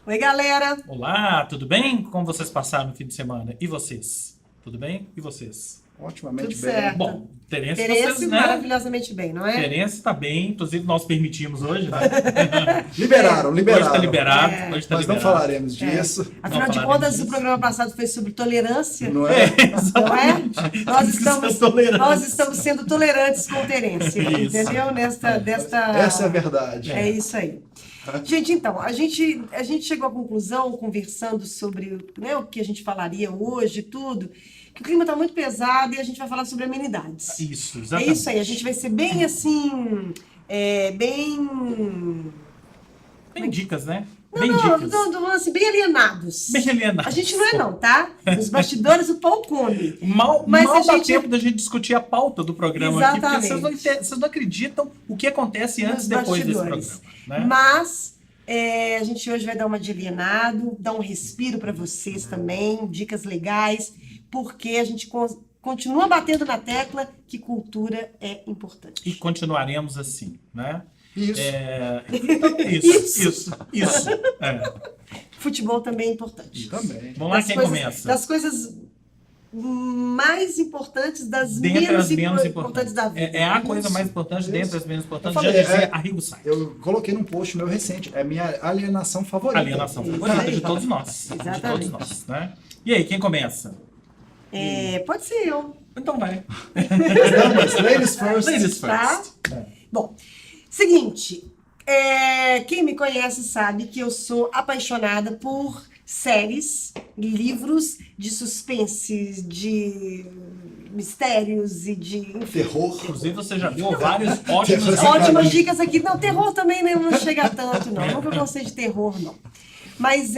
Oi, galera. Olá, tudo bem? Como vocês passaram no fim de semana? E vocês? Tudo bem? E vocês? Tudo Otimamente bem. certo. Bom, Terence, Terence vocês, né? maravilhosamente bem, não é? Terence está bem, inclusive nós permitimos hoje, né? Liberaram. Hoje está liberado, É. hoje está Mas não liberado. falaremos disso. Afinal de Não contas, falaremos o programa passado foi sobre tolerância, Não é? não é? Tolerância. Nós estamos sendo tolerantes com o Terence, Isso. entendeu? Essa é a verdade. É isso aí. Gente, então, a gente chegou à conclusão, conversando sobre, né, o que a gente falaria hoje e tudo, que o clima está muito pesado e a gente vai falar sobre amenidades. Isso, É exatamente. isso aí, a gente vai ser bem assim, bem... Bem dicas, né? Não, Bem não, dicas. assim, bem alienados. Bem alienados. A gente não é não, tá? Nos bastidores o pau come. Mal Mas a dá gente- tempo da gente discutir a pauta do programa aqui, porque Exatamente. vocês não acreditam o que acontece antes e Nos depois desse bastidores. programa. Né? Mas a gente hoje vai dar uma de alienado, dar um respiro para vocês também, dicas legais, porque a gente continua batendo na tecla que cultura é importante. E continuaremos assim, né? Isso. Então, isso. É. Futebol também é importante. Também. Vamos lá, quem começa? Das coisas mais importantes, das Dentre as menos menos importantes da vida. É a coisa Isso. mais importante, dentre as menos importantes, Eu já falei, dizia Arrigo Sacchi. Eu coloquei num post meu recente. É a minha alienação favorita. Alienação favorita de todos nós. De Exatamente. todos nós, né? E aí, quem começa? Pode ser eu. Então vai. Não, mas ladies first. Ladies Tá? first. Bom, seguinte, quem me conhece sabe que eu sou apaixonada por séries, livros de suspense, de mistérios e de... enfim, Terror. Inclusive, você já deu vários ótimos Terror. ótimas dicas aqui. Não, terror também não chega tanto, não. Nunca gostei de terror, não. Mas,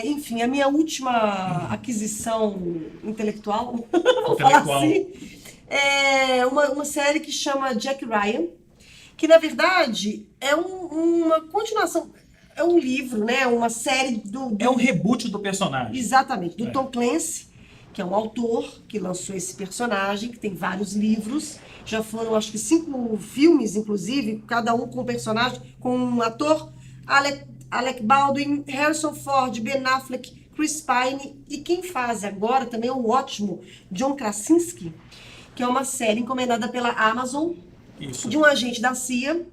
enfim, a minha última aquisição intelectual, vou falar Intelectual. assim, é uma série que chama Jack Ryan, que, na verdade, é uma continuação, é um livro, né? Uma série do... É um reboot do personagem. Exatamente, do É. Tom Clancy, que é um autor que lançou esse personagem, que tem vários livros. Já foram, acho que, 5 filmes, inclusive, cada um com um personagem, com um ator, Alec Baldwin, Harrison Ford, Ben Affleck, Chris Pine, e quem faz agora também é o ótimo John Krasinski, que é uma série encomendada pela Amazon, Isso. de um agente da CIA.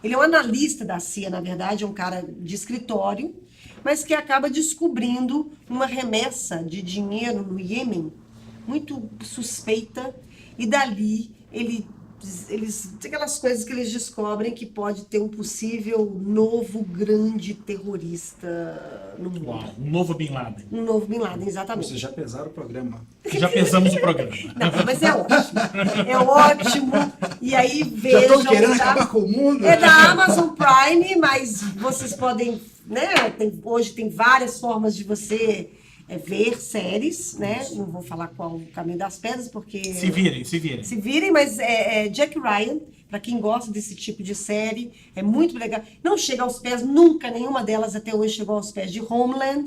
Ele é um analista da CIA, na verdade, é um cara de escritório, mas que acaba descobrindo uma remessa de dinheiro no Iêmen muito suspeita, e dali eles aquelas coisas que eles descobrem que pode ter um possível novo grande terrorista no mundo. Uau, um novo Bin Laden. Um novo Bin Laden, exatamente. Vocês já pesaram o programa. Já pensamos o programa. Não, mas é ótimo. É ótimo. E aí Já vejam. estão querendo tá? acabar com o mundo? É da Amazon Prime, mas vocês podem, né? Hoje tem várias formas de você ver séries, né? Não vou falar qual o caminho das pedras, porque... Se virem. Se virem, mas Jack Ryan, para quem gosta desse tipo de série, é muito legal. Não chega aos pés, nunca, nenhuma delas até hoje chegou aos pés de Homeland,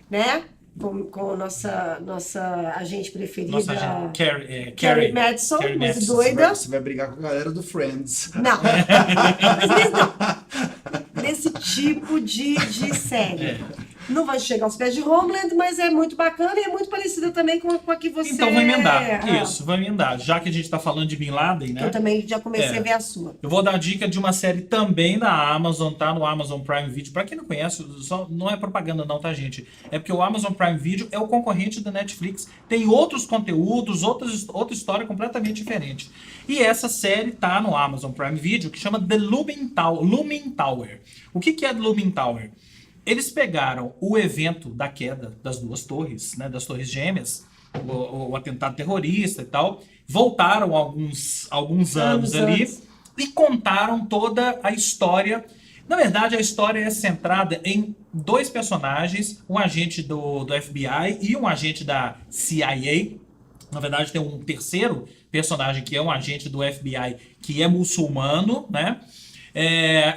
né? Com a nossa agente preferida, Nossa, gente, Carrie Madison, Carrie muito Madison. doida. Você vai brigar com a galera do Friends. Não. Mas não. Desse tipo de série. Não vai chegar aos pés de Homeland, mas é muito bacana e é muito parecida também com a que você... Então vou emendar. Ah, Isso, vou emendar. Já que a gente está falando de Bin Laden, que né? eu também já comecei É. a ver a sua. Eu vou dar a dica de uma série também da Amazon, tá? No Amazon Prime Video. Pra quem não conhece, só não é propaganda não, tá, gente? É porque o Amazon Prime Video é o concorrente da Netflix. Tem outros conteúdos, outra história completamente diferente. E essa série tá no Amazon Prime Video, que chama The Looming Tower. O que é The Looming Tower? Eles pegaram o evento da queda das duas torres, né? Das torres gêmeas, o atentado terrorista e tal, voltaram alguns anos ali anos. e contaram toda a história. Na verdade, a história é centrada em 2 personagens, um agente do FBI e um agente da CIA. Na verdade, tem um terceiro personagem que é um agente do FBI que é muçulmano, né?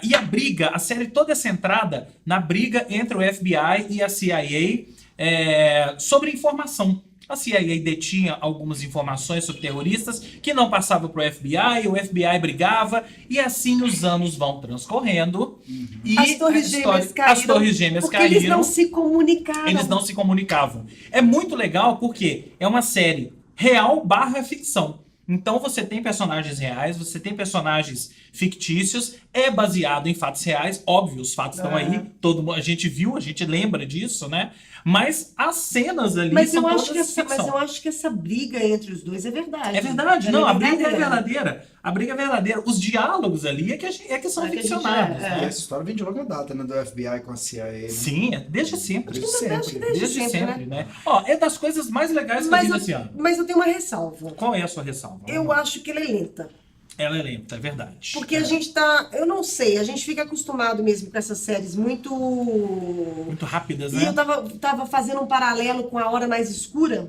E a série toda é centrada na briga entre o FBI e a CIA sobre informação. A CIA detinha algumas informações sobre terroristas que não passavam para o FBI, o FBI brigava, e assim os anos vão transcorrendo. E As Torres Gêmeas caíram. As Torres Gêmeas porque caíram. eles não se comunicaram. Eles não se comunicavam. É muito legal porque é uma série real / ficção. Então você tem personagens reais, você tem personagens fictícios, é baseado em fatos reais, óbvio, os fatos estão aí, a gente viu, a gente lembra disso, né? Mas as cenas ali são todas ficção. Mas eu acho que essa briga entre os dois é verdade. É verdade, Ela não, é a briga é verdadeira. verdadeira. A briga é verdadeira. Os diálogos ali é que são ficcionados. E Né? essa história vem de longa data, né? Do FBI com a CIA, né? Sim, desde sempre. Desde sempre. Desde Desde sempre, sempre, né? Ó, é das coisas mais legais que eu vi nesse ano. Mas eu tenho uma ressalva. Qual é a sua ressalva? Eu acho que ela é lenta. Ela é lenta, é verdade. Porque a gente tá. Eu não sei, a gente fica acostumado mesmo com essas séries muito. Muito rápidas, E né? eu tava fazendo um paralelo com A Hora Mais Escura,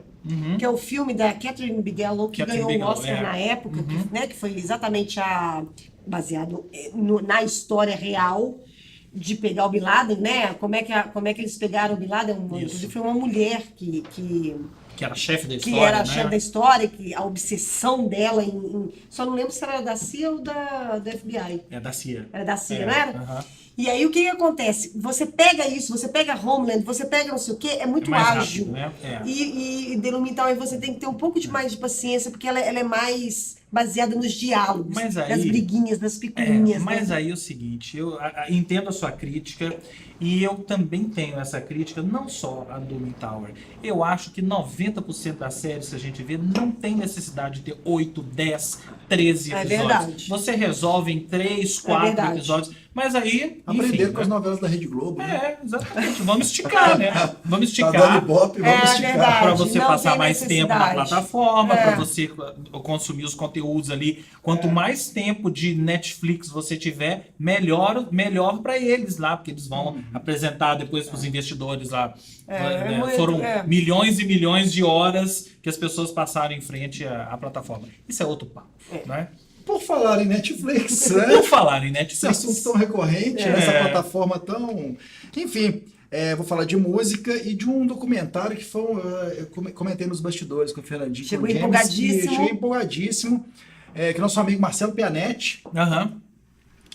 que é o filme da Catherine Bigelow, que Catherine ganhou Bigelow, o Oscar na época, que foi exatamente baseado na história real de pegar o Bin Laden, né? Como é que eles pegaram o Bin Laden? Inclusive foi uma mulher que Que era chefe da que história, era a né? chefe da história, que a obsessão dela só não lembro se era da CIA ou da FBI. É da CIA. Era da CIA, não era? aham. E aí o que acontece? Você pega isso, você pega Homeland, você pega não sei o quê, é muito mais ágil. rápido, né? É. E The Lumital, aí você tem que ter um pouco de mais de paciência, porque ela é mais baseada nos diálogos, Mas aí- nas briguinhas, nas picuinhas. Mas né? aí é o seguinte, eu entendo a sua crítica e eu também tenho essa crítica, não só a do Doom Tower. Eu acho que 90% das séries que a gente vê não tem necessidade de ter 8, 10, 13 É episódios. verdade. Você resolve em 3, 4 verdade. episódios, mas aí... Aprenderam enfim, com as né? novelas da Rede Globo, né? Exatamente. Vamos esticar, né? Vamos Tá dando esticar. ibope, vamos É esticar. verdade. Para você não passar tem mais tempo na necessidade. plataforma, É. para você consumir os conteúdos ali. Quanto mais tempo de Netflix você tiver, melhor para eles lá, porque eles vão apresentar depois para os investidores lá. Né? muito- Foram é. milhões e milhões de horas que as pessoas passaram em frente à plataforma. Isso é outro papo, né? Por falar em Netflix, né? Por falar em Esse Netflix, assunto tão recorrente, nessa plataforma tão... Enfim, vou falar de música e de um documentário que foi... eu comentei nos bastidores com o Fernandinho. Chegou com o James, empolgadíssimo. que cheguei empolgadíssimo. Que nosso amigo Marcelo Pianetti aham,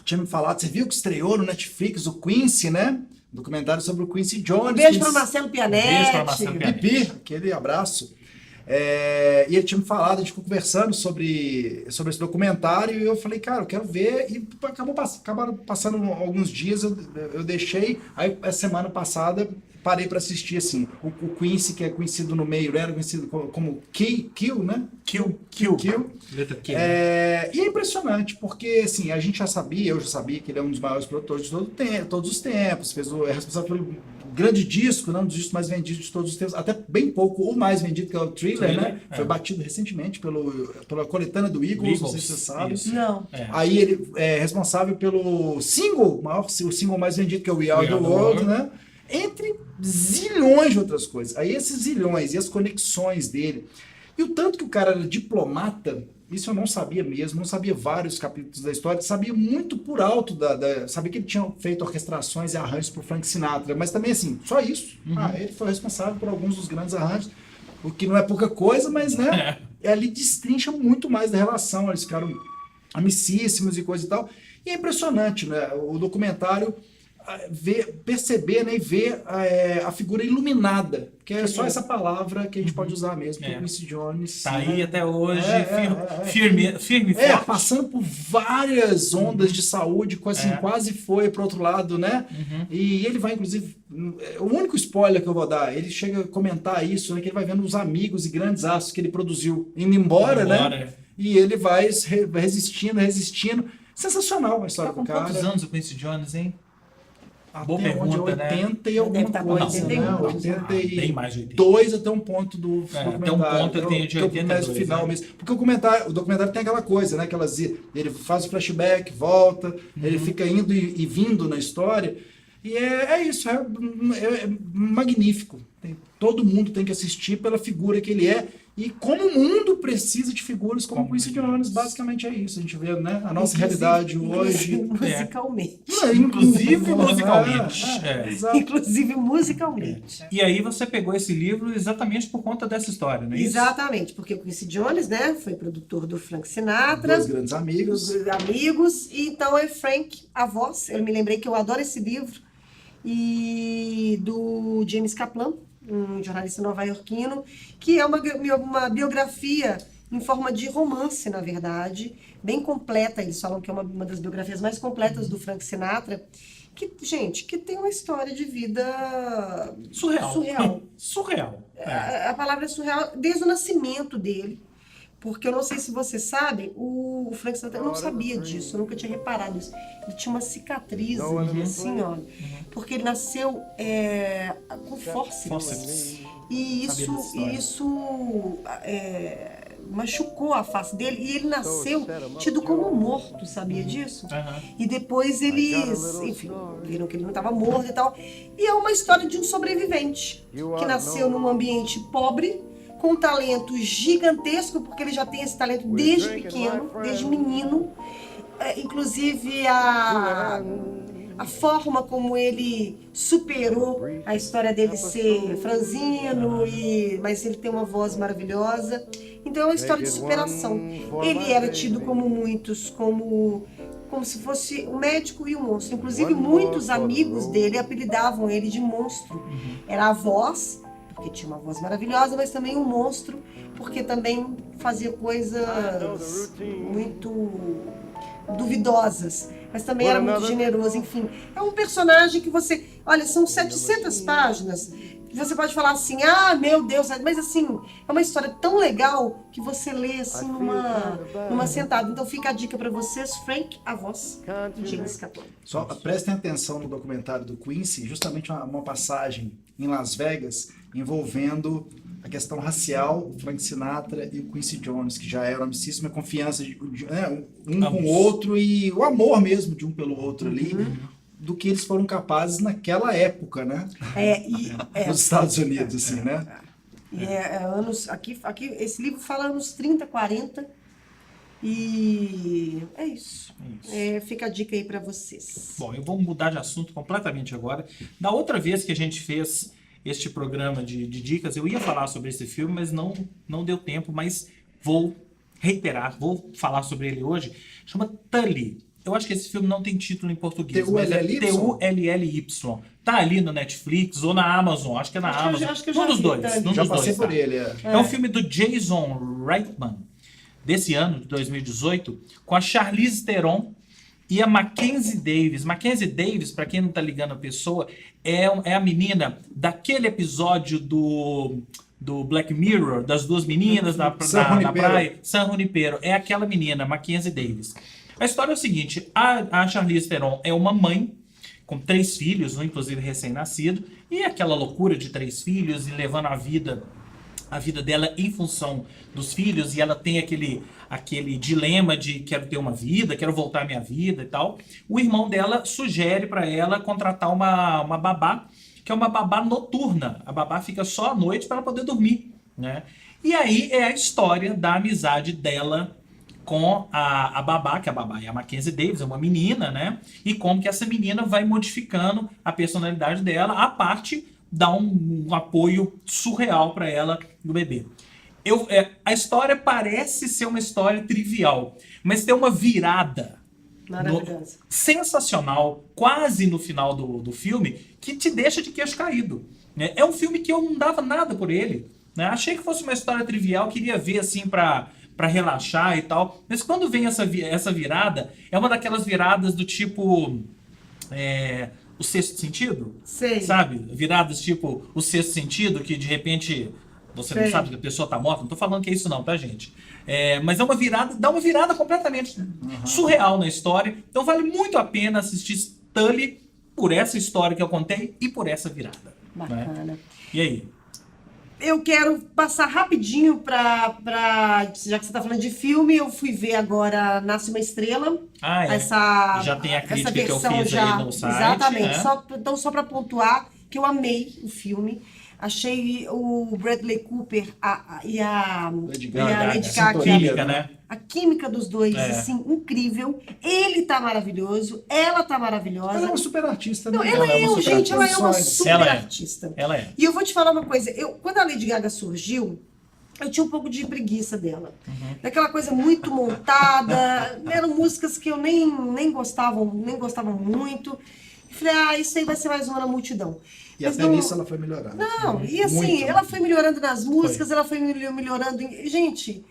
tinha me falado. Você viu que estreou no Netflix o Quincy, né? Documentário sobre o Quincy Jones. Um beijo Quincy- para Marcelo Pianetti. Beijo pra Marcelo Pianetti. Pipi, aquele abraço. E ele tinha me falado, a gente ficou conversando sobre esse documentário e eu falei, cara, eu quero ver. E acabaram passando alguns dias, eu deixei. Aí, a semana passada, parei para assistir, assim, o Quincy, que é conhecido no meio, era conhecido como Kill, né? Kill. Letra Q. E é impressionante, porque assim, eu já sabia que ele é um dos maiores produtores de todos os tempos, é responsável pelo grande disco, um dos discos mais vendidos de todos os tempos, até bem pouco, o mais vendido, que é o Thriller, né? Foi batido recentemente pela coletânea do Eagles, não sei se você sabe. Isso. Não. Aí ele é responsável pelo single, o single mais vendido, que é o We Are The World, né? Entre zilhões de outras coisas. Aí esses zilhões e as conexões dele. E o tanto que o cara era diplomata, isso eu não sabia mesmo, não sabia vários capítulos da história, sabia muito por alto, sabia que ele tinha feito orquestrações e arranjos para o Frank Sinatra, mas também assim, só isso. Ele foi responsável por alguns dos grandes arranjos, o que não é pouca coisa, mas né, ali destrincha muito mais da relação, eles ficaram amicíssimos e coisa e tal. E é impressionante, né, o documentário perceber, né, e ver a figura iluminada, que é só essa palavra que a gente pode usar mesmo, que o Quincy Jones. Tá né, aí até hoje, firme e É, forte. passando por várias ondas de saúde, quase foi pro outro lado, né? E ele vai, inclusive, o único spoiler que eu vou dar, ele chega a comentar isso, né? Que ele vai vendo os amigos e grandes astros que ele produziu indo embora, né? E ele vai resistindo. Sensacional a história Tá do com cara. quantos anos o Quincy Jones, hein? Boa Até onde? pergunta, né? 80 e alguma Deve estar com coisa, né? 81. Bem mais de 80. 82 até um ponto do Até um documentário. ponto ele tem de Que eu começo 82, final né? mesmo. Porque o documentário tem aquela coisa, né? Ele faz o flashback, volta, ele fica indo e vindo na história. E é isso, é magnífico. Todo mundo tem que assistir pela figura que ele é E como o mundo precisa de figuras como Quincy Jones, basicamente é isso. A gente vê, né, a nossa realidade hoje. Musicalmente. Inclusive musicalmente. Exato. Inclusive musicalmente. E aí você pegou esse livro exatamente por conta dessa história, não é isso? Exatamente, porque o Quincy Jones, né, foi produtor do Frank Sinatra. Dois grandes amigos. Dos amigos. E então é Frank, a voz. Eu me lembrei que eu adoro esse livro. E do James Kaplan, um jornalista nova-iorquino, que é uma biografia em forma de romance, na verdade, bem completa. Eles falam que é uma das biografias mais completas do Frank Sinatra, que, gente, que tem uma história de vida Surreal. Surreal. A palavra é surreal desde o nascimento dele. Porque eu não sei se vocês sabem, o Frank Sinatra, eu não sabia disso, eu nunca tinha reparado isso. Ele tinha uma cicatriz aqui, assim, ó. Porque ele nasceu com fórceps. E isso machucou a face dele. E ele nasceu tido como morto, sabia disso? E depois eles, enfim, viram que ele não estava morto e tal. E é uma história de um sobrevivente que nasceu num ambiente pobre, com um talento gigantesco, porque ele já tem esse talento desde pequeno, desde menino. Inclusive a forma como ele superou a história dele ser franzino, mas ele tem uma voz maravilhosa. Então é uma história de superação. Ele era tido como muitos, como se fosse um médico e um monstro. Inclusive muitos amigos dele apelidavam ele de monstro. Era a voz, porque tinha uma voz maravilhosa, mas também um monstro, porque também fazia coisas muito duvidosas, mas também era muito generoso, enfim. É um personagem que você... Olha, são 700 páginas, você pode falar assim, ah, meu Deus, mas assim, é uma história tão legal que você lê assim numa sentada. Então fica a dica para vocês, Frank, a voz de James Kaplan. Só prestem atenção no documentário do Quincy, justamente uma passagem em Las Vegas envolvendo a questão racial, Frank Sinatra e o Quincy Jones, que já era amicíssima confiança um com o outro e o amor mesmo de um pelo outro ali, do que eles foram capazes naquela época, né? Nos Estados Unidos, assim, né? E anos, aqui esse livro fala anos 30, 40, e é isso. Fica a dica aí para vocês. Bom, eu vou mudar de assunto completamente agora. Da outra vez que a gente fez este programa de dicas, eu ia falar sobre esse filme, mas não deu tempo, mas vou reiterar, vou falar sobre ele hoje. Chama Tully. Eu acho que esse filme não tem título em português, mas é T-U-L-L-Y. Tá ali no Netflix ou na Amazon, acho que é na Amazon. Acho que eu já vi, Já passei por ele, É um filme do Jason Reitman, desse ano, de 2018, com a Charlize Theron e a Mackenzie Davis. Mackenzie Davis, para quem não tá ligando a pessoa, é a menina daquele episódio do Black Mirror, das duas meninas na praia, San Junipero. É aquela menina, Mackenzie Davis. A história é o seguinte, a Charlize Theron é uma mãe com 3 filhos, um inclusive recém-nascido, e aquela loucura de 3 filhos e levando a vida dela em função dos filhos, e ela tem aquele dilema de quero ter uma vida, quero voltar à minha vida e tal. O irmão dela sugere para ela contratar uma babá, que é uma babá noturna. A babá fica só à noite para ela poder dormir, né? E aí é a história da amizade dela com a babá, que a babá é a Mackenzie Davis, é uma menina, né? E como que essa menina vai modificando a personalidade dela, a parte dá um apoio surreal para ela do bebê. A história parece ser uma história trivial, mas tem uma virada sensacional, quase no final do filme, que te deixa de queixo caído, né? É um filme que eu não dava nada por ele, né? Achei que fosse uma história trivial, queria ver assim para relaxar e tal, mas quando vem essa virada, é uma daquelas viradas do tipo o Sexto Sentido, sei, sabe? Viradas tipo o Sexto Sentido, que de repente você não sabe que a pessoa tá morta. Não tô falando que é isso não, tá, gente? Mas é uma virada, dá uma virada completamente surreal na história. Então vale muito a pena assistir Tully por essa história que eu contei e por essa virada. Bacana. Né? E aí? Eu quero passar rapidinho já que você está falando de filme, eu fui ver agora Nasce uma Estrela. Já tem a crítica que eu fiz aí no site. Exatamente. Então, só para pontuar que eu amei o filme. Achei o Bradley Cooper e a Lady Lady Gaga. Gaga. Química, né? A química dos dois, É. assim, incrível. Ele tá maravilhoso, ela tá maravilhosa. Ela é uma super artista, né? Não, ela é, uma super gente, ela é uma artista. super Ela é. artista. Ela é. E eu vou te falar uma coisa, quando a Lady Gaga surgiu, eu tinha um pouco de preguiça dela. Daquela coisa muito montada, eram músicas que eu nem gostava muito. E falei, isso aí vai ser mais uma na multidão. E Mas até nisso ela foi melhorando. Não, e assim, Muito. ela foi melhorando nas músicas, ela foi melhorando em... Gente,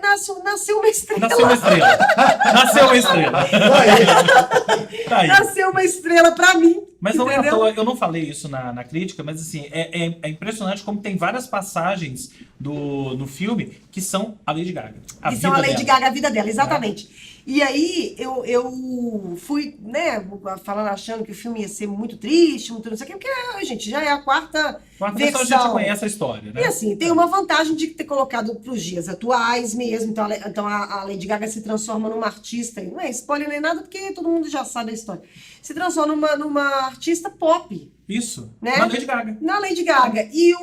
nasceu uma estrela. Nasceu uma estrela. Nasceu uma estrela. Tá aí. Nasceu uma estrela pra mim. Mas não é à entendeu? toa, eu não falei isso na crítica, mas assim, é impressionante como tem várias passagens no filme que são a Lady Gaga. Que são a Lady dela. Gaga, a vida dela, exatamente. E aí eu fui, né, falando, achando que o filme ia ser muito triste, muito não sei o quê, porque, gente, já é a quarta Quarta versão. pessoa a gente conhece a história, né? E assim, tem uma vantagem de ter colocado para os dias atuais mesmo. Então a Lady Gaga se transforma numa artista, e não é spoiler nem nada, porque todo mundo já sabe a história. Se transforma numa artista pop, Isso. né? Na Lady Gaga. na Lady Gaga. E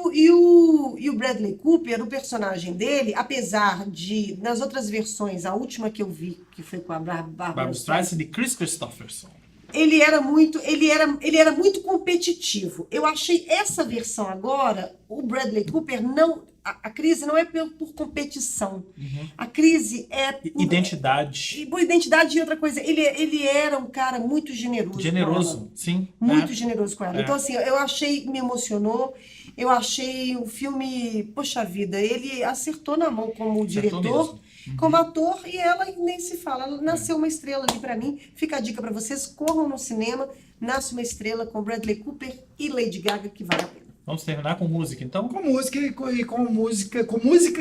o Bradley Cooper, o personagem dele, apesar de, nas outras versões, a última que eu vi, que foi com a Barbara Barbra Streisand e Chris Christopherson. ele era muito competitivo. Eu achei essa versão agora, o Bradley Cooper não, a crise não é por competição. A crise é por Identidade. por identidade e outra coisa. Ele era um cara muito generoso. com ela. Generoso, sim. Muito né? generoso com ela. É. Então, assim, eu achei, me emocionou. Eu achei o filme, poxa vida, ele acertou na mão como Acertou diretor, mesmo. como ator, e ela nem se fala. Ela nasceu uma estrela ali pra mim. Fica a dica pra vocês, corram no cinema, nasce uma estrela com Bradley Cooper e Lady Gaga, que vale a pena. Vamos terminar com música, então? Com música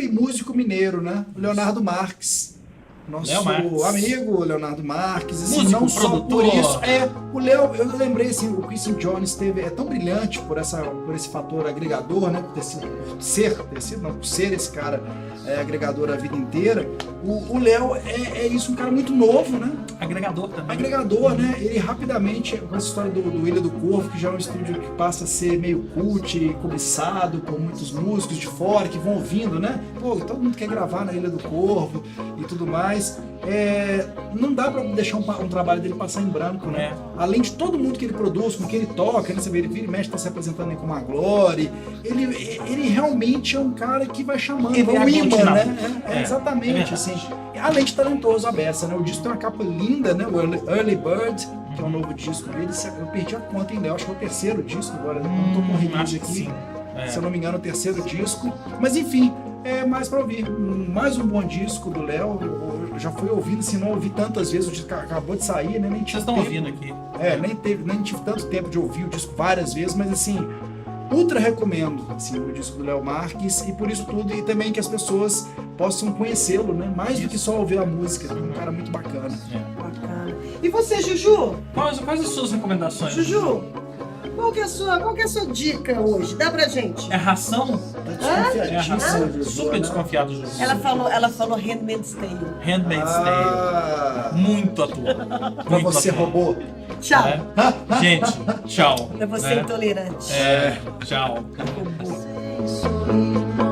e músico mineiro, né? Leonardo Marques. Nosso Léo Marques. amigo Leonardo Marques, assim, Músico, não só por produtor. isso. O Léo, eu lembrei assim, o Quincy Jones é tão brilhante por esse fator agregador, né? Por ser esse cara agregador a vida inteira. O Léo é isso, um cara muito novo, né? Agregador também. Agregador, né? Ele rapidamente, com essa história do Ilha do Corvo, que já é um estúdio que passa a ser meio cult, cobiçado por muitos músicos de fora que vão ouvindo, né? Pô, todo mundo quer gravar na Ilha do Corvo e tudo mais. Não dá pra deixar um trabalho dele passar em branco, né? Além de todo mundo que ele produz, com que ele toca, né? Você vê, ele vira e mexe, tá se apresentando aí como a Glória. Ele realmente é um cara que vai chamando, Ele é um imã, aglutinador. né? Exatamente, verdade. assim. Além de talentoso a beça, né? O disco tem uma capa linda, né? O Early Bird, que é um novo disco dele. Eu perdi a conta ainda, eu acho que é o terceiro disco agora, né? Não tô com o release acho que aqui. sim. Se eu não me engano, o terceiro disco. Mas enfim, é mais pra ouvir. Mais um bom disco do Léo. Eu já fui ouvindo, assim, não ouvi tantas vezes. O disco acabou de sair, né? Nem tive Vocês estão tempo. ouvindo aqui. Nem tive tanto tempo de ouvir o disco várias vezes, mas assim, ultra recomendo assim, o disco do Léo Marques e por isso tudo, e também que as pessoas possam conhecê-lo, né? Mais do que só ouvir a música, um cara muito bacana. Bacana. E você, Juju? Quais as suas recomendações? Juju, qual que é a sua dica hoje? Dá pra gente. É ração? Tá desconfiadíssimo, Juju, Super né? desconfiado, Juju. Ela falou Handmaid's Tale. Handmaid's Tale. Muito atual. Pra você, robô. Tchau. Gente, tchau. Pra você né? intolerante. Tchau. Robô. Sweet